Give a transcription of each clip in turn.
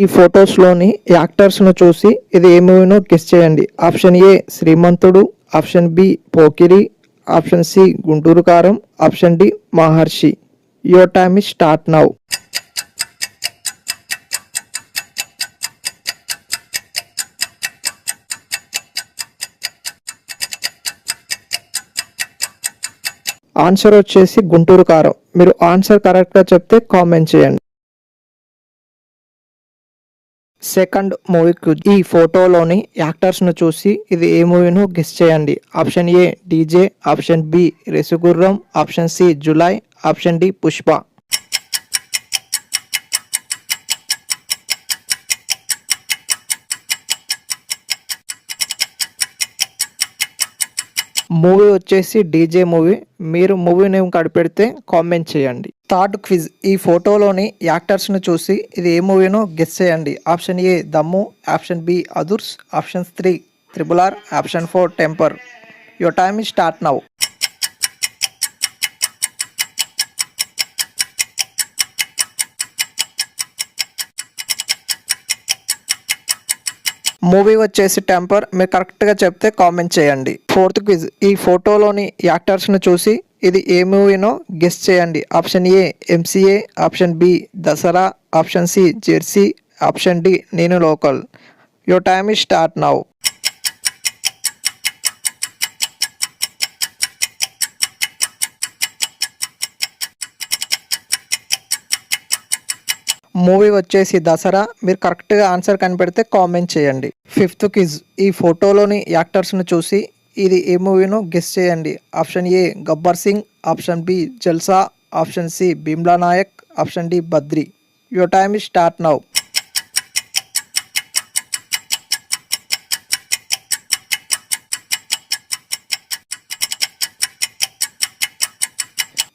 ఈ ఫొటోస్‌లోని యాక్టర్స్‌ను చూసి ఇది ఏ మూవీనో గెస్ చేయండి. Option A 'Srimanthudu', option B 'Pokiri', option C 'Guntur Kaaram', option D 'Maharshi'. Your time is start now. Answer వచ్చేసి 'గుంటూరు కారం'. మీరు ఆన్సర్ కరెక్ట్‌గా చెప్తే కామెంట్ చేయండి. Second movie quiz. ఈ ఫోటోలోని యాక్టర్స్‌ను చూసి ఇది ఏ మూవీనో గెస్ చేయండి. Option A 'DJ', option B 'Race Gurram', option C 'Julayi', option D 'Pushpa'. Movie వచ్చేసి 'డీజే' మూవీ. మీరు మూవీ నేమ్ కనిపెడితే కామెంట్ చేయండి. Third quiz. ఈ ఫోటోలోని యాక్టర్స్‌ను చూసి ఇది ఏ మూవీనో గెస్ చేయండి. Option A 'Dammu', option B 'Adhurs', option 3 'triple R', option 4 'Temper'. Your time is start now. Movie వచ్చేసి 'టెంపర్'. మీరు కరెక్ట్‌గా చెప్తే కామెంట్ చేయండి. Fourth quiz. ఈ ఫోటోలోని యాక్టర్స్‌ను చూసి ఇది ఏ మూవీనో గెస్ చేయండి. Option A 'MCA', option B 'Dasara', option C 'Jersey', option D 'Nenu local'. Your time is start now. Movie వచ్చేసి 'దసరా'. మీరు కరెక్ట్‌గా ఆన్సర్ కనిపెడితే కామెంట్ చేయండి. Fifth quiz. ఈ ఫోటోలోని యాక్టర్స్‌ను చూసి ఇది ఏ మూవీనో గెస్ చేయండి. Option A 'Gabbar Singh', option B 'Jalsa', option C 'Bheemla Nayak', option D 'Badri'. Your time is start now.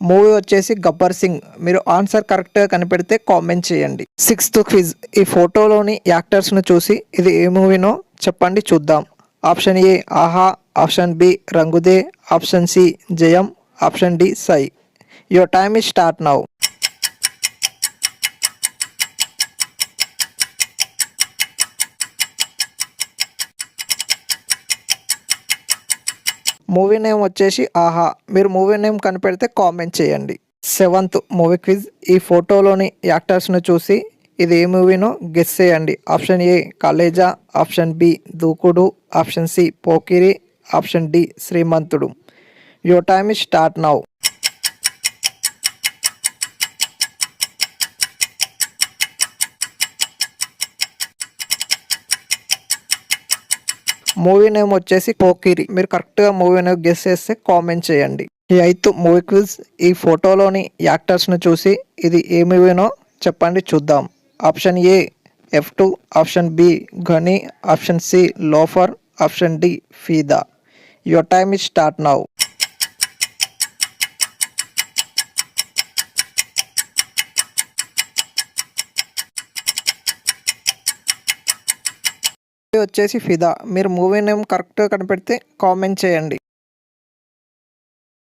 Movie వచ్చేసి 'గబ్బర్ సింగ్'. మీరు ఆన్సర్ కరెక్ట్‌గా కనిపెడితే కామెంట్ చేయండి. Sixth quiz. ఈ ఫోటోలోని యాక్టర్స్‌ను చూసి ఇది ఏ మూవీనో చెప్పండి చూద్దాం. Option A 'Aha', option B 'Rang De', option C 'Jayam', option D 'Sye'. Your time is start now. Movie name వచ్చేసి 'ఆహా'. మీరు మూవీ నేమ్ కనిపెడితే కామెంట్ చేయండి. Seventh movie quiz. ఈ ఫోటోలోని యాక్టర్స్‌ను చూసి ఇది ఏ మూవీనో గెస్ చేయండి. Option A 'Khaleja', option B 'Dookudu', option C 'Pokiri', option D 'Srimanthudu'. Your time is start now. Movie name వచ్చేసి 'పోకిరి'. మీరు కరెక్ట్‌గా మూవీ నేమ్ గెస్ చేస్తే కామెంట్ చేయండి. ఈ ఎయిత్ మూవీ క్విజ్. ఈ ఫోటోలోని యాక్టర్స్‌ను చూసి ఇది ఏ మూవీనో చెప్పండి చూద్దాం. Option A 'F2', option B 'Ghani', option C 'loafer', option D 'Fidaa'. Your time is start now. వచ్చేసి 'ఫిదా'. మీరు మూవీ నేమ్ కరెక్ట్‌గా కనిపెడితే కామెంట్ చేయండి.